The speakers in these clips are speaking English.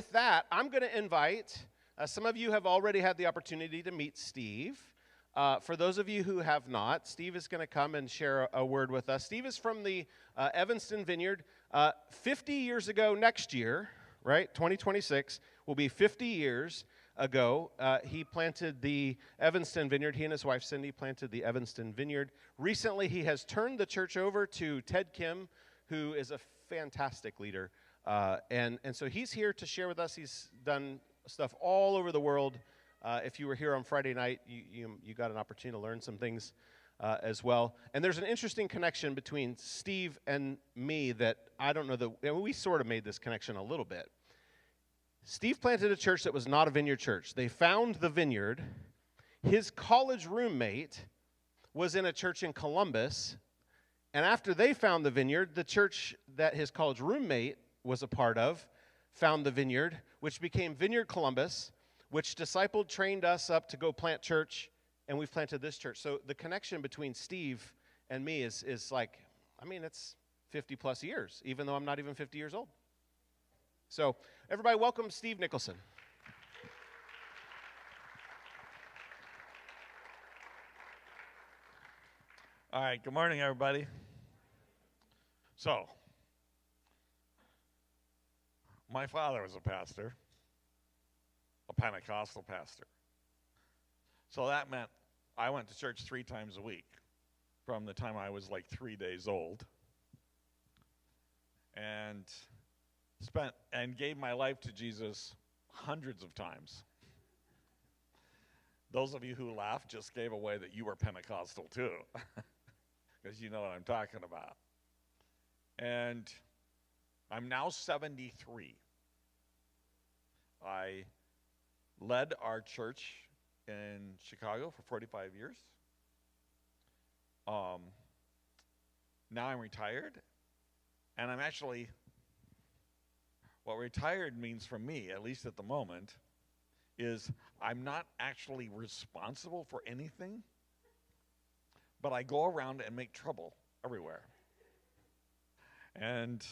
With that, I'm going to invite, some of you have already had the opportunity to meet Steve. For those of you who have not, Steve is going to come and share a word with us. Steve is from the Evanston Vineyard. 50 years ago next year, right, 2026, will be 50 years ago. He planted the Evanston Vineyard. He and his wife, Cindy, planted the Evanston Vineyard. Recently, he has turned the church over to Ted Kim, who is a fantastic leader. And so he's here to share with us. He's done stuff all over the world. If you were here on Friday night, you got an opportunity to learn some things as well. And there's an interesting connection between Steve and me that I don't know that we sort of made this connection a little bit. Steve planted a church that was not a Vineyard church. They found the Vineyard. His college roommate was in a church in Columbus. And after they found the Vineyard, the church that his college roommate was a part of found the Vineyard, which became Vineyard Columbus, which discipled, trained us up to go plant church, and we've planted this church. So the connection between Steve and me is like, I mean, it's 50 plus years, even though I'm not even 50 years old. So everybody welcome Steve Nicholson. All right, good morning, everybody. So, my father was a pastor, a Pentecostal pastor. So that meant I went to church 3 times a week from the time I was like 3 days old, and gave my life to Jesus hundreds of times. Those of you who laughed just gave away that you were Pentecostal too, because you know what I'm talking about. And I'm now 73. I led our church in Chicago for 45 years. Now I'm retired, and I'm actually, what retired means for me, at least at the moment, is I'm not actually responsible for anything, but I go around and make trouble everywhere. And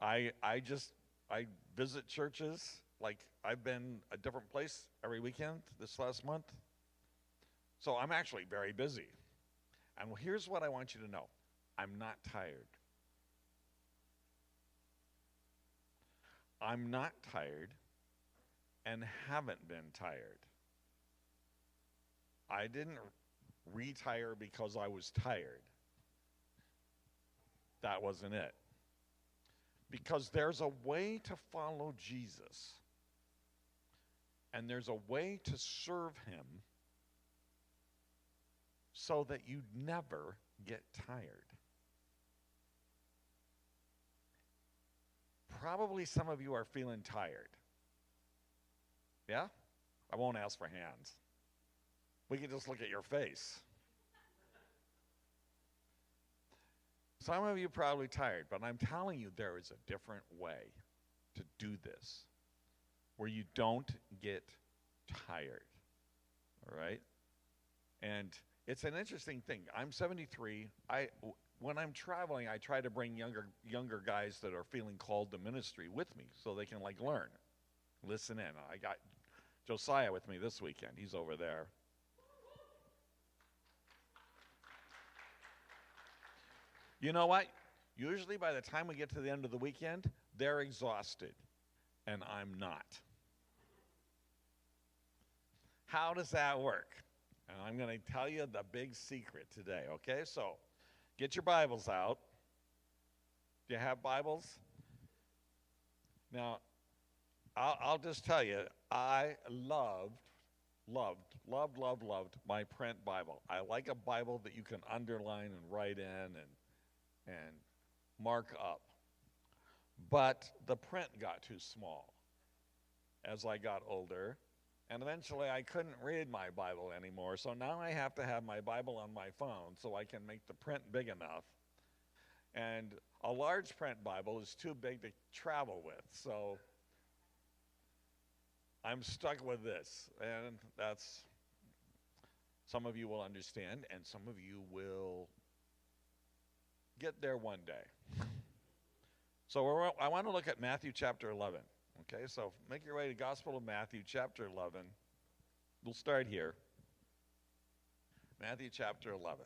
I visit churches. Like, I've been a different place every weekend this last month. So I'm actually very busy. And here's what I want you to know. I'm not tired. I'm not tired and haven't been tired. I didn't retire because I was tired. That wasn't it. Because there's a way to follow Jesus, and there's a way to serve him so that you never get tired. Probably some of you are feeling tired. Yeah? I won't ask for hands. We can just look at your face. Some of you are probably tired, but I'm telling you there is a different way to do this where you don't get tired, all right? And it's an interesting thing. I'm 73. When I'm traveling, I try to bring younger guys that are feeling called to ministry with me so they can, like, learn, listen in. I got Josiah with me this weekend. He's over there. You know what? Usually by the time we get to the end of the weekend, they're exhausted, and I'm not. How does that work? And I'm going to tell you the big secret today, okay? So get your Bibles out. Do you have Bibles? Now, I'll just tell you, I loved my print Bible. I like a Bible that you can underline and write in and mark up. But the print got too small as I got older, and eventually I couldn't read my Bible anymore, so now I have to have my Bible on my phone so I can make the print big enough. And a large print Bible is too big to travel with, so I'm stuck with this, and that's, some of you will understand, and some of you will get there one day. So I want to look at Matthew chapter 11. Okay, so make your way to Gospel of Matthew, chapter 11. We'll start here. Matthew chapter 11.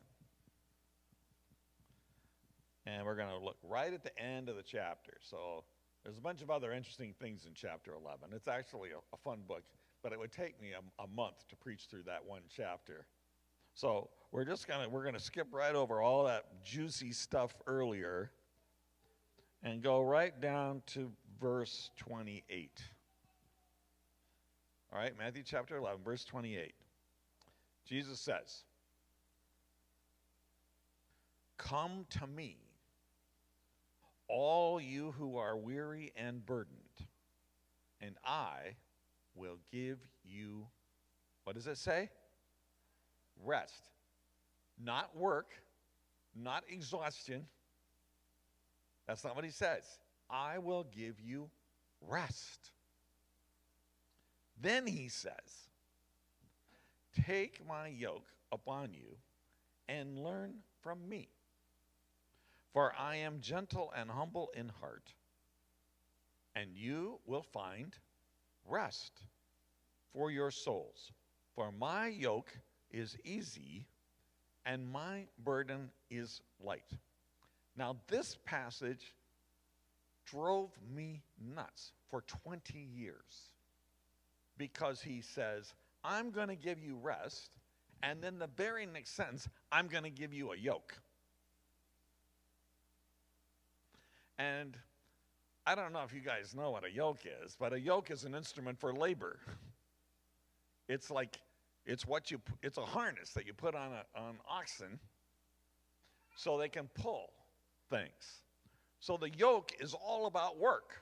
And we're going to look right at the end of the chapter. So there's a bunch of other interesting things in chapter 11. It's actually a fun book, but it would take me a month to preach through that one chapter. So we're going to skip right over all that juicy stuff earlier and go right down to verse 28. All right, Matthew chapter 11, verse 28. Jesus says, "Come to me, all you who are weary and burdened, and I will give you," what does it say? Rest. Not work, not exhaustion. That's not what he says. I will give you rest. Then he says, "Take my yoke upon you and learn from me. For I am gentle and humble in heart, and you will find rest for your souls. For my yoke is easy, and my burden is light." Now, this passage drove me nuts for 20 years because he says, I'm going to give you rest, and then the very next sentence, I'm going to give you a yoke. And I don't know if you guys know what a yoke is, but a yoke is an instrument for labor. It's a harness that you put on oxen so they can pull things. So the yoke is all about work.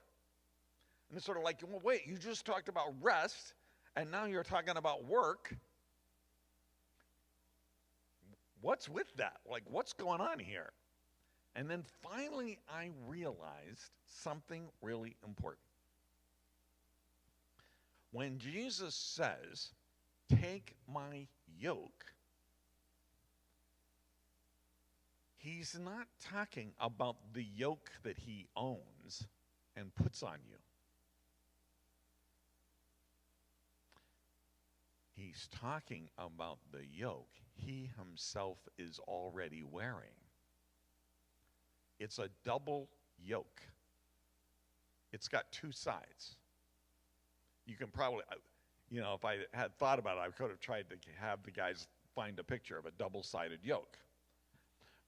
And it's sort of like, well, wait, you just talked about rest, and now you're talking about work. What's with that? Like, what's going on here? And then finally, I realized something really important. When Jesus says, "Take my yoke," he's not talking about the yoke that he owns and puts on you. He's talking about the yoke he himself is already wearing. It's a double yoke. It's got two sides. You can probably, if I had thought about it, I could have tried to have the guys find a picture of a double-sided yoke.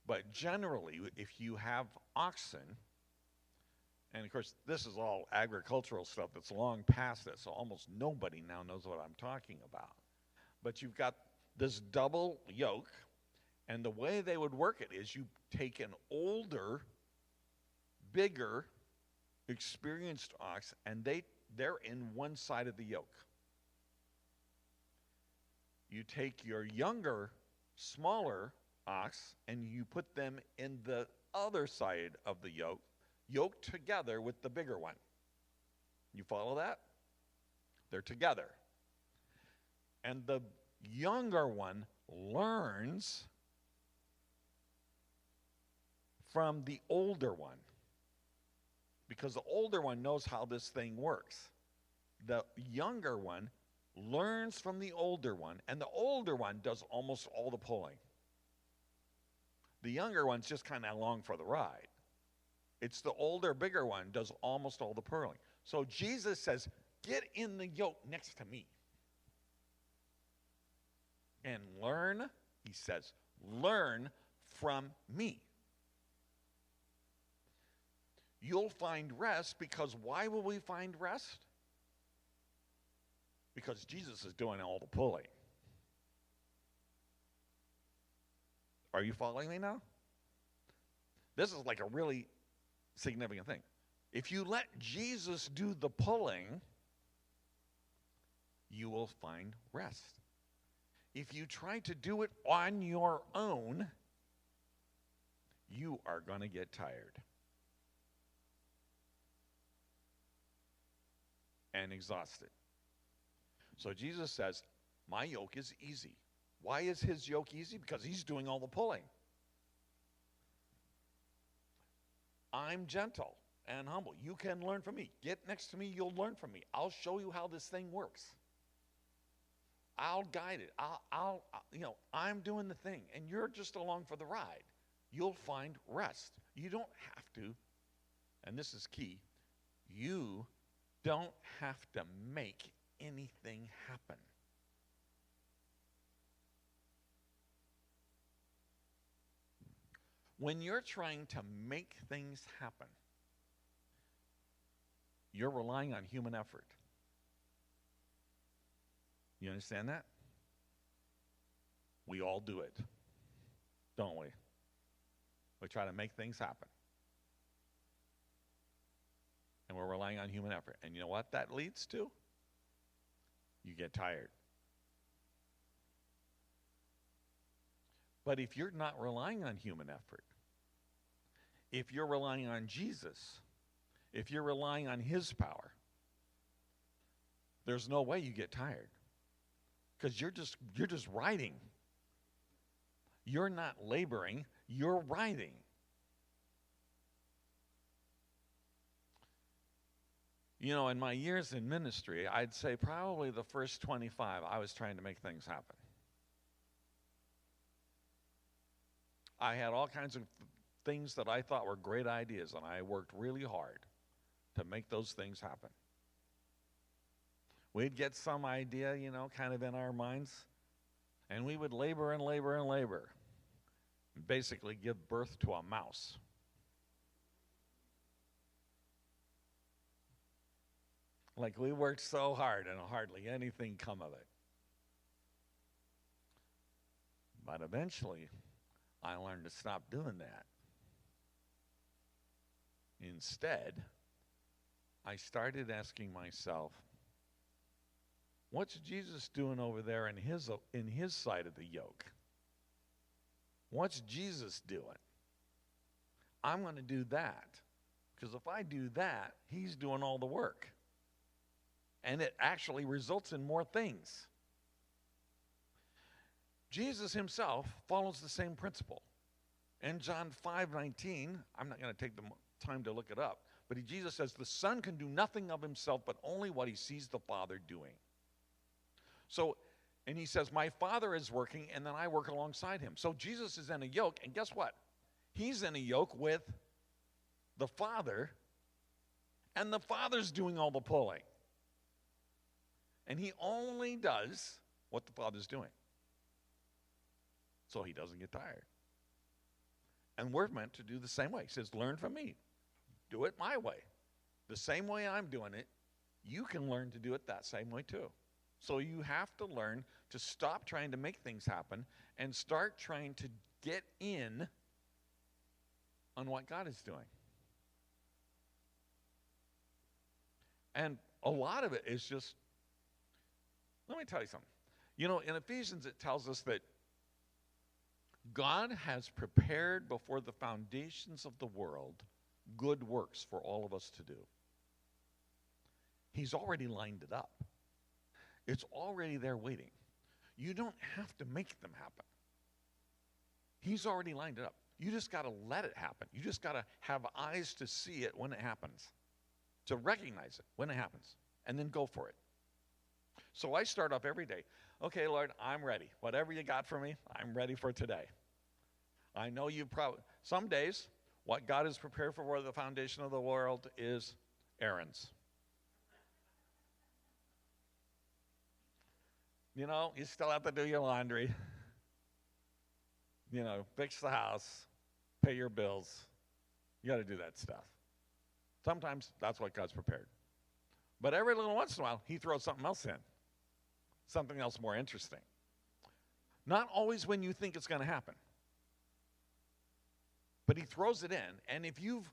But generally, if you have oxen, and of course, this is all agricultural stuff that's long past it, so almost nobody now knows what I'm talking about. But you've got this double yoke, and the way they would work it is you take an older, bigger, experienced ox, and they're in one side of the yoke. You take your younger, smaller ox, and you put them in the other side of the yoke, yoked together with the bigger one. You follow that? They're together. And the younger one learns from the older one, because the older one knows how this thing works. The younger one learns from the older one, and the older one does almost all the pulling. The younger one's just kind of along for the ride. It's the older, bigger one does almost all the pulling. So Jesus says, get in the yoke next to me. And learn, he says, learn from me. You'll find rest, because why will we find rest? Because Jesus is doing all the pulling. Are you following me now? This is like a really significant thing. If you let Jesus do the pulling, you will find rest. If you try to do it on your own, you are going to get tired and exhausted. So Jesus says, my yoke is easy. Why is his yoke easy? Because he's doing all the pulling. I'm gentle and humble. You can learn from me. Get next to me, you'll learn from me. I'll show you how this thing works. I'll guide it. I'm doing the thing, and you're just along for the ride. You'll find rest. You don't have to, and this is key, you don't have to make anything happen. When you're trying to make things happen, you're relying on human effort. You understand that? We all do it, don't we? We try to make things happen. And we're relying on human effort. And you know what that leads to? You get tired. But if you're not relying on human effort, if you're relying on Jesus, if you're relying on his power, there's no way you get tired. Because you're just riding. You're not laboring, you're riding. You know, in my years in ministry, I'd say probably the first 25, I was trying to make things happen. I had all kinds of things that I thought were great ideas, and I worked really hard to make those things happen. We'd get some idea, you know, kind of in our minds, and we would labor and labor and labor, and basically give birth to a mouse. Like we worked so hard and hardly anything come of it. But eventually, I learned to stop doing that. Instead, I started asking myself, what's Jesus doing over there in his side of the yoke? What's Jesus doing? I'm going to do that. Because if I do that, he's doing all the work. And it actually results in more things. Jesus himself follows the same principle. In John 5:19, I'm not going to take the time to look it up, but Jesus says, the Son can do nothing of himself, but only what he sees the Father doing. So, and he says, my Father is working, and then I work alongside him. So Jesus is in a yoke, and guess what? He's in a yoke with the Father, and the Father's doing all the pulling. And he only does what the Father's doing. So he doesn't get tired. And we're meant to do the same way. He says, learn from me. Do it my way. The same way I'm doing it, you can learn to do it that same way too. So you have to learn to stop trying to make things happen and start trying to get in on what God is doing. And a lot of it is just, let me tell you something. You know, in Ephesians it tells us that God has prepared before the foundations of the world good works for all of us to do. He's already lined it up. It's already there waiting. You don't have to make them happen. He's already lined it up. You just got to let it happen. You just got to have eyes to see it when it happens, to recognize it when it happens, and then go for it. So I start off every day. Okay, Lord, I'm ready. Whatever you got for me, I'm ready for today. I know you probably, some days, what God has prepared for the foundation of the world is errands. You know, you still have to do your laundry. You know, fix the house, pay your bills. You got to do that stuff. Sometimes that's what God's prepared. But every little once in a while, he throws something else in. Something else more interesting. Not always when you think it's going to happen. But he throws it in, and if you've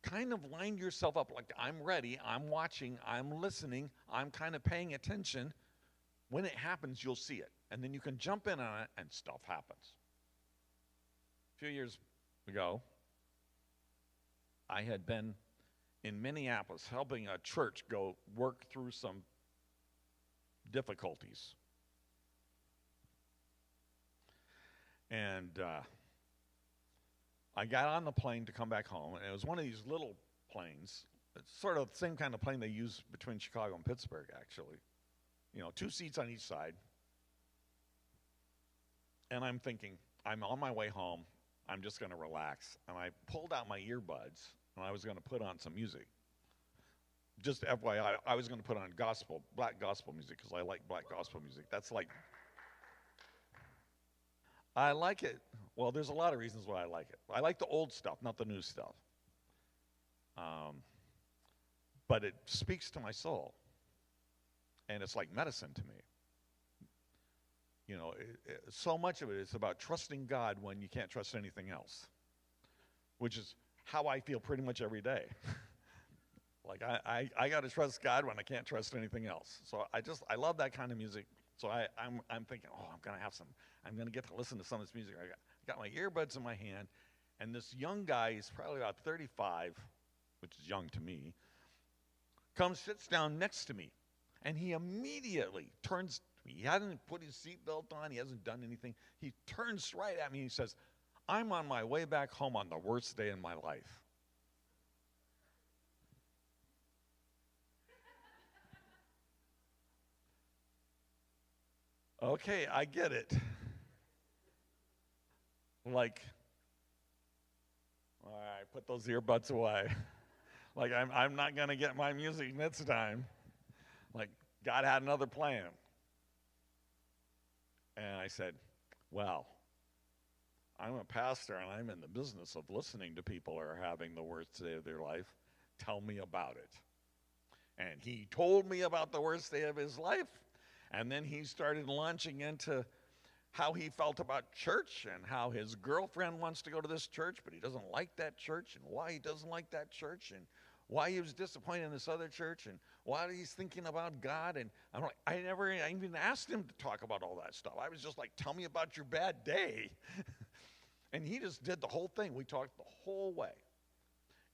kind of lined yourself up like, I'm ready, I'm watching, I'm listening, I'm kind of paying attention, when it happens, you'll see it. And then you can jump in on it, and stuff happens. A few years ago, I had been in Minneapolis helping a church go work through some difficulties. And I got on the plane to come back home, and it was one of these little planes. It's sort of the same kind of plane they use between Chicago and Pittsburgh, actually. 2 seats on each side. And I'm thinking, I'm on my way home. I'm just going to relax. And I pulled out my earbuds, and I was going to put on some music. Just FYI, I was going to put on black gospel music, because I like black gospel music. That's like, I like it. Well, there's a lot of reasons why I like it. I like the old stuff, not the new stuff. But it speaks to my soul. And it's like medicine to me. So much of it is about trusting God when you can't trust anything else, which is how I feel pretty much every day. Like I got to trust God when I can't trust anything else. So I love that kind of music. So I'm thinking, I'm gonna get to listen to some of this music. I got my earbuds in my hand, and this young guy, he's probably about 35, which is young to me, sits down next to me, and he immediately turns to me. He hasn't put his seatbelt on. He hasn't done anything. He turns right at me and he says, "I'm on my way back home on the worst day in my life." Okay, I get it. Like, all right, put those earbuds away. Like, I'm not going to get my music this time. Like, God had another plan. And I said, well, I'm a pastor, and I'm in the business of listening to people who are having the worst day of their life. Tell me about it. And he told me about the worst day of his life. And then he started launching into how he felt about church and how his girlfriend wants to go to this church, but he doesn't like that church, and why he doesn't like that church, and why he was disappointed in this other church, and why he's thinking about God. And I'm like, I even asked him to talk about all that stuff. I was just like, tell me about your bad day. And he just did the whole thing. We talked the whole way.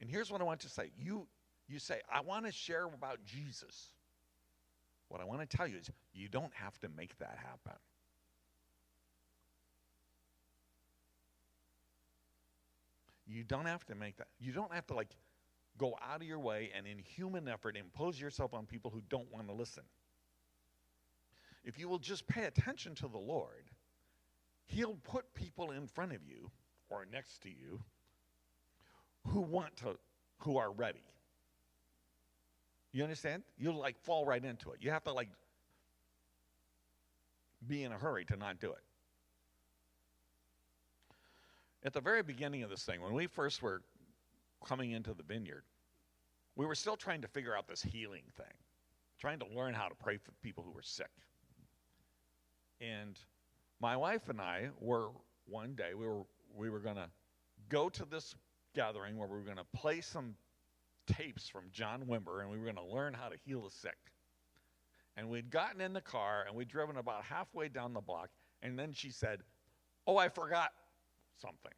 And here's what I want to say. You say, I want to share about Jesus. What I want to tell you is you don't have to make that happen. You don't have to make that. You don't have to go out of your way and in human effort impose yourself on people who don't want to listen. If you will just pay attention to the Lord, he'll put people in front of you or next to you who are ready. You understand? You'll fall right into it. You have to be in a hurry to not do it. At the very beginning of this thing, when we first were coming into the vineyard, we were still trying to figure out this healing thing, trying to learn how to pray for people who were sick. And my wife and I were, one day, we were going to go to this gathering where we were going to play some tapes from John Wimber, and we were going to learn how to heal the sick. And we'd gotten in the car, and we'd driven about halfway down the block, and then she said, "Oh, I forgot something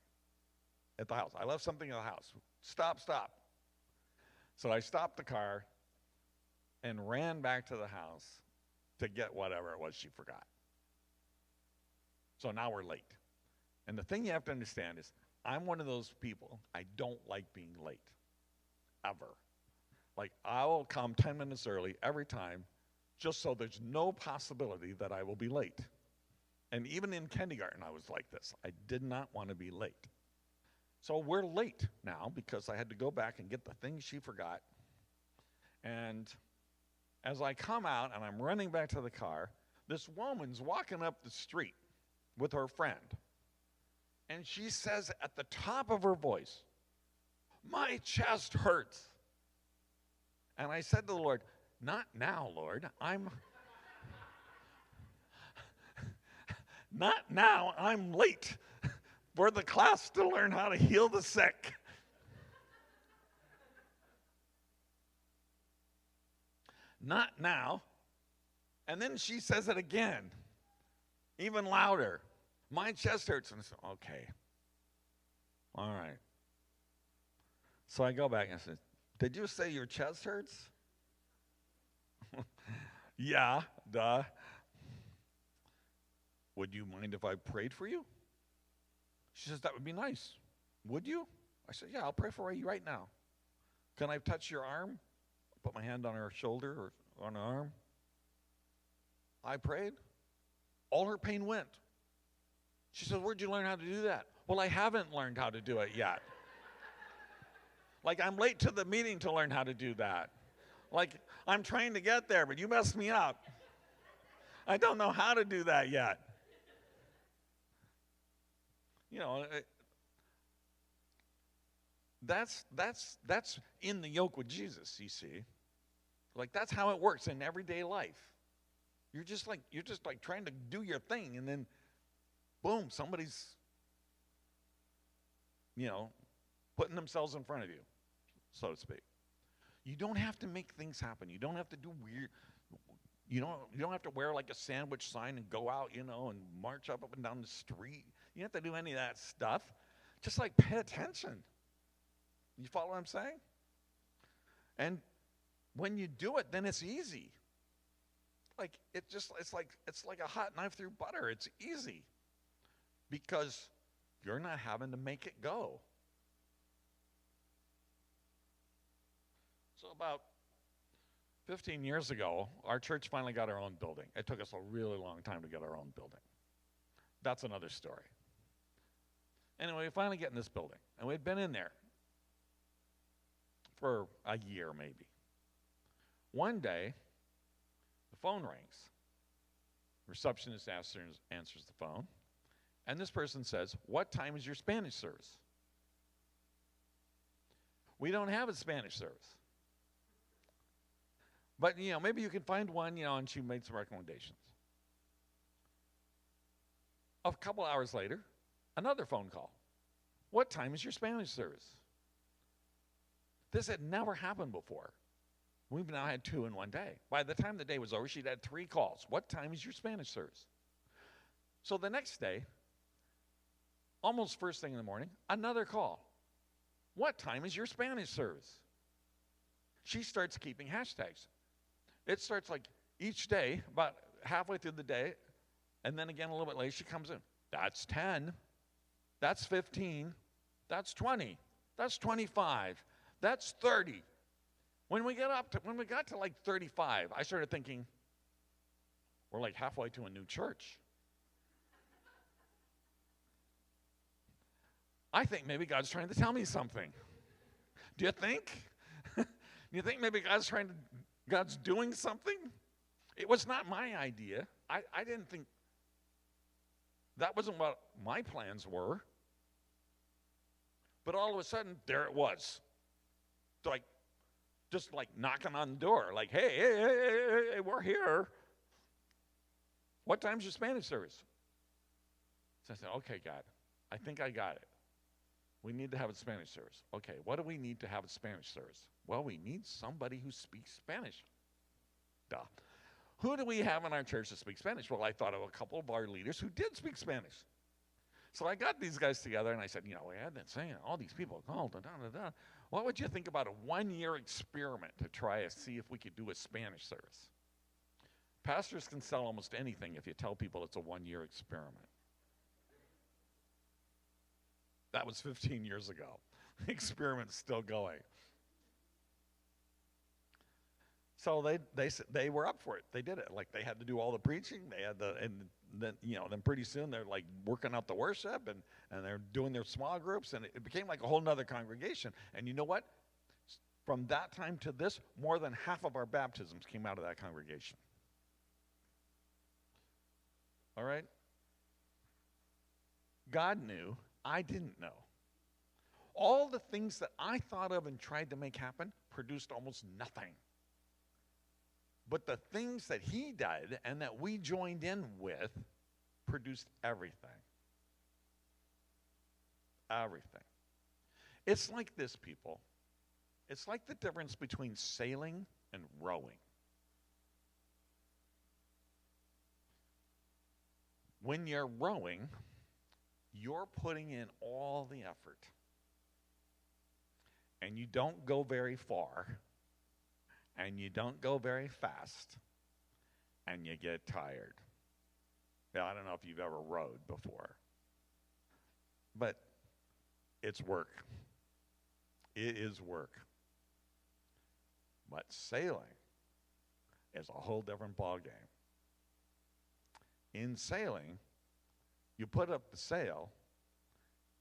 at the house. I left something at the house. Stop. So I stopped the car and ran back to the house to get whatever it was she forgot. So now we're late. And the thing you have to understand is I'm one of those people, I don't like being late, ever. I will come 10 minutes early every time just so there's no possibility that I will be late. And even in kindergarten, I was like this. I did not want to be late. So we're late now because I had to go back and get the things she forgot. And as I come out and I'm running back to the car, this woman's walking up the street with her friend. And she says at the top of her voice, "My chest hurts." And I said to the Lord, "Not now, Lord. Not now. I'm late for the class to learn how to heal the sick." Not now. And then she says it again, even louder. "My chest hurts." And I said, "Okay. All right." So I go back and I said, "Did you say your chest hurts?" "Yeah, duh." "Would you mind if I prayed for you?" She says, "That would be nice." "Would you?" I said, "Yeah, I'll pray for you right now." Can I touch your arm? Put my hand on her shoulder or on her arm. I prayed. All her pain went. She said, where'd you learn how to do that? Well, I haven't learned how to do it yet. Like, I'm late to the meeting to learn how to do that. Like, I'm trying to get there, but you messed me up. I don't know how to do that yet. You know, that's in the yoke with Jesus, you see. Like, that's how it works in everyday life. You're just like trying to do your thing, and then boom, somebody's, putting themselves in front of you, so to speak. You don't have to make things happen. You don't have to do weird. You don't have to wear like a sandwich sign and go out, and march up and down the street. You don't have to do any of that stuff. Just like pay attention. You follow what I'm saying? And when you do it, then it's easy. Like it's like a hot knife through butter. It's easy because you're not having to make it go. So about 15 years ago, our church finally got our own building. It took us a really long time to get our own building. That's another story. Anyway, we finally get in this building, and we'd been in there for a year maybe. One day, the phone rings. Receptionist answers the phone, and this person says, "What time is your Spanish service?" We don't have a Spanish service. But, maybe you can find one, and she made some recommendations. A couple hours later, another phone call. "What time is your Spanish service?" This had never happened before. We've now had 2 in one day. By the time the day was over, she'd had 3 calls. "What time is your Spanish service?" So the next day, almost first thing in the morning, another call. "What time is your Spanish service?" She starts keeping hashtags. It starts like each day, about halfway through the day, and then again a little bit later, she comes in. "That's 10. That's 15. That's 20. That's 25. That's 30. When we got to like 35, I started thinking, we're like halfway to a new church. I think maybe God's trying to tell me something. Do you think? Do you think maybe God's doing something? It was not my idea. I didn't think, that wasn't what my plans were. But all of a sudden, there it was. Just like knocking on the door, like, hey, we're here. "What time's your Spanish service?" So I said, "Okay, God, I think I got it. We need to have a Spanish service." "Okay, what do we need to have a Spanish service?" "Well, we need somebody who speaks Spanish." Duh. Who do we have in our church that speaks Spanish? Well, I thought of a couple of our leaders who did speak Spanish. So I got these guys together and I said, we had that saying, all these people called, what would you think about a 1-year experiment to try to see if we could do a Spanish service? Pastors can sell almost anything if you tell people it's a 1-year experiment. That was 15 years ago. The experiment's still going. So they were up for it. They did it. Like, they had to do all the preaching. They had then pretty soon they're like working out the worship and they're doing their small groups, and it became like a whole nother congregation. And you know what? From that time to this, more than half of our baptisms came out of that congregation. All right? God knew. I didn't know. All the things that I thought of and tried to make happen produced almost nothing. But the things that he did and that we joined in with produced everything. Everything. It's like this, people. It's like the difference between sailing and rowing. When you're rowing, you're putting in all the effort. And you don't go very far. And you don't go very fast, and you get tired. Now, I don't know if you've ever rowed before, but it's work. It is work. But sailing is a whole different ballgame. In sailing, you put up the sail,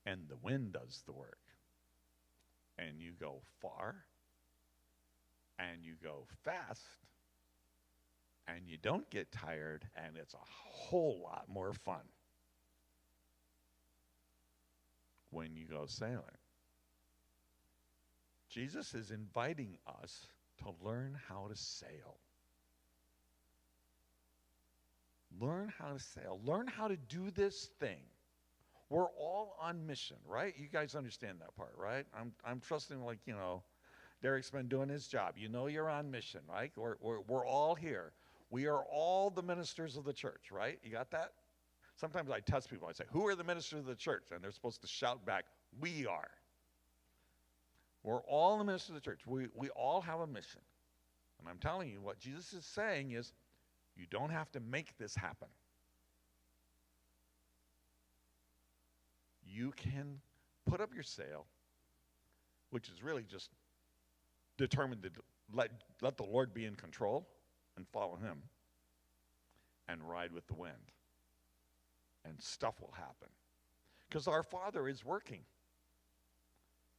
and the wind does the work. And you go far, and you go fast, and you don't get tired, and it's a whole lot more fun when you go sailing. Jesus is inviting us to learn how to sail. Learn how to sail. Learn how to do this thing. We're all on mission, right? You guys understand that part, right? I'm trusting, like, Derek's been doing his job. You know you're on mission, right? We're all here. We are all the ministers of the church, right? You got that? Sometimes I test people. I say, who are the ministers of the church? And they're supposed to shout back, we are. We're all the ministers of the church. We all have a mission. And I'm telling you, what Jesus is saying is, you don't have to make this happen. You can put up your sail, which is really just determined to let the Lord be in control and follow him, and ride with the wind. And stuff will happen. Because our Father is working.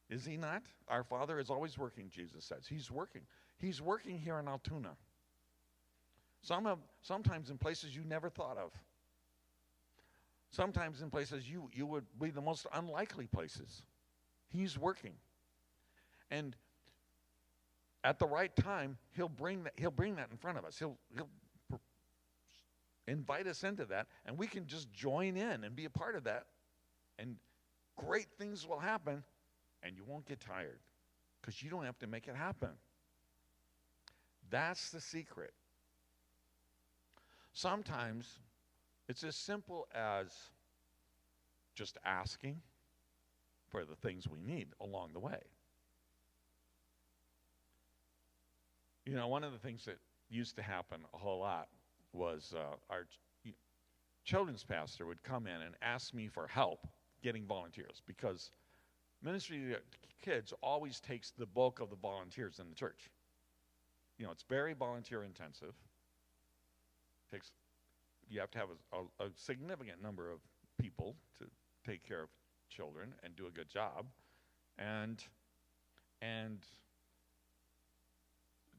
Is he not? Our Father is always working, Jesus says. He's working. He's working here in Altoona. Sometimes in places you never thought of. Sometimes in places you would be the most unlikely places. He's working. And at the right time, he'll bring that in front of us. He'll invite us into that, and we can just join in and be a part of that. And great things will happen, and you won't get tired because you don't have to make it happen. That's the secret. Sometimes it's as simple as just asking for the things we need along the way. One of the things that used to happen a whole lot was our children's pastor would come in and ask me for help getting volunteers, because ministry to kids always takes the bulk of the volunteers in the church. It's very volunteer intensive. You have to have a significant number of people to take care of children and do a good job. And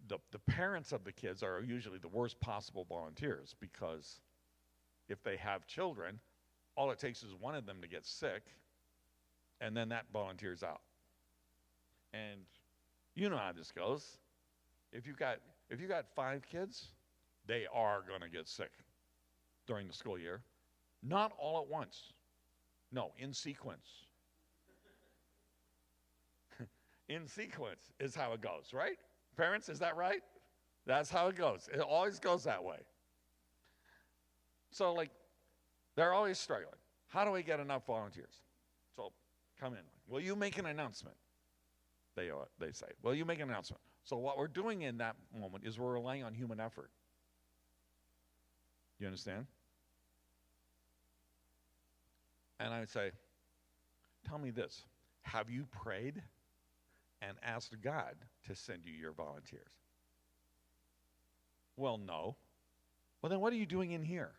the parents of the kids are usually the worst possible volunteers, because if they have children, all it takes is one of them to get sick, and then that volunteer's out. And you know how this goes. If you got 5 kids, they are going to get sick during the school year. Not all at once. No, in sequence. In sequence is how it goes, right? Parents, is that right? That's how it goes. It always goes that way. So, they're always struggling. How do we get enough volunteers? So, come in. Will you make an announcement? They say. Will you make an announcement? So what we're doing in that moment is we're relying on human effort. You understand? And I would say, tell me this. Have you prayed and asked God to send you your volunteers? Well, no. Well, then what are you doing in here?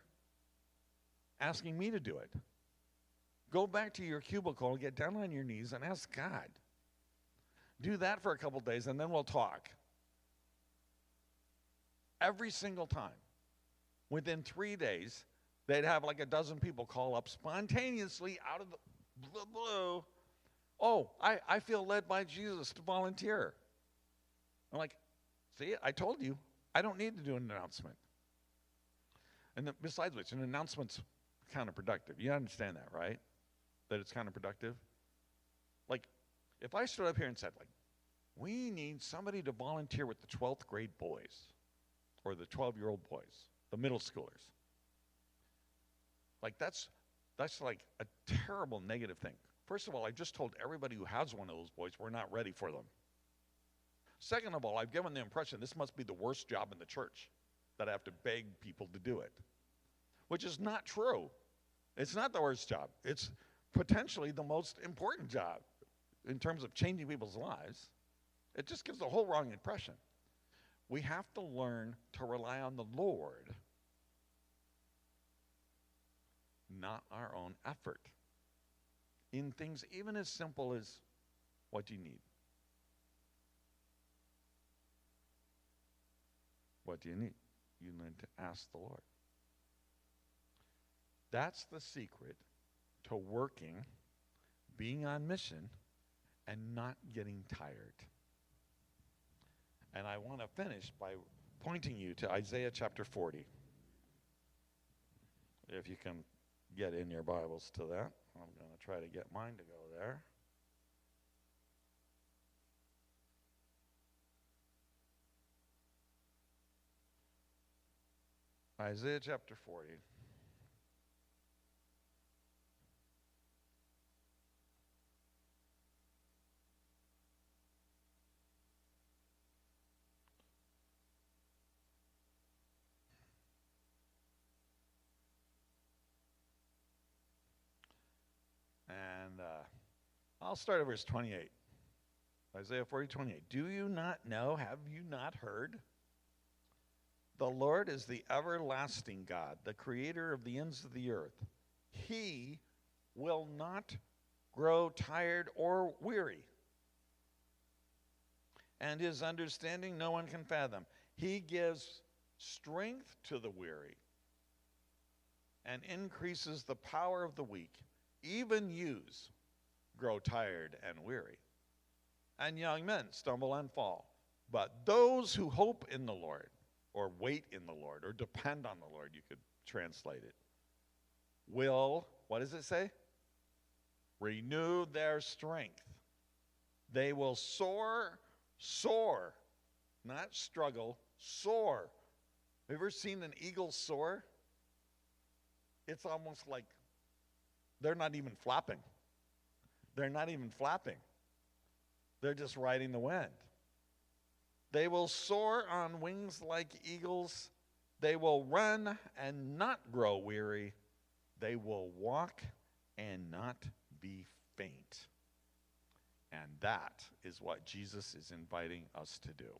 Asking me to do it. Go back to your cubicle, get down on your knees, and ask God. Do that for a couple days, and then we'll talk. Every single time. Within 3 days, they'd have like a dozen people call up spontaneously out of the blue. Oh, I feel led by Jesus to volunteer. I'm like, see, I told you, I don't need to do an announcement. And besides which, an announcement's counterproductive. You understand that, right? That it's counterproductive? Like, if I stood up here and said, we need somebody to volunteer with the 12th grade boys, or the 12-year-old boys, the middle schoolers. That's like a terrible negative thing. First of all, I just told everybody who has one of those boys we're not ready for them. Second of all, I've given the impression this must be the worst job in the church, that I have to beg people to do it, which is not true. It's not the worst job. It's potentially the most important job in terms of changing people's lives. It just gives the whole wrong impression. We have to learn to rely on the Lord, not our own effort, in things even as simple as, what do you need? What do you need? You need to ask the Lord. That's the secret to working, being on mission, and not getting tired. And I want to finish by pointing you to Isaiah chapter 40. If you can get in your Bibles to that. I'm going to try to get mine to go there. Isaiah chapter 40. And I'll start at verse 28. Isaiah 40:28. Do you not know? Have you not heard? The Lord is the everlasting God, the creator of the ends of the earth. He will not grow tired or weary, and his understanding no one can fathom. He gives strength to the weary and increases the power of the weak. Even youths grow tired and weary, and young men stumble and fall. But those who hope in the Lord, or wait in the Lord, or depend on the Lord, you could translate it, will, what does it say? Renew their strength. They will soar, not struggle, soar. Have you ever seen an eagle soar? It's almost like they're not even flapping. They're not even flapping. They're just riding the wind. They will soar on wings like eagles. They will run and not grow weary. They will walk and not be faint. And that is what Jesus is inviting us to do.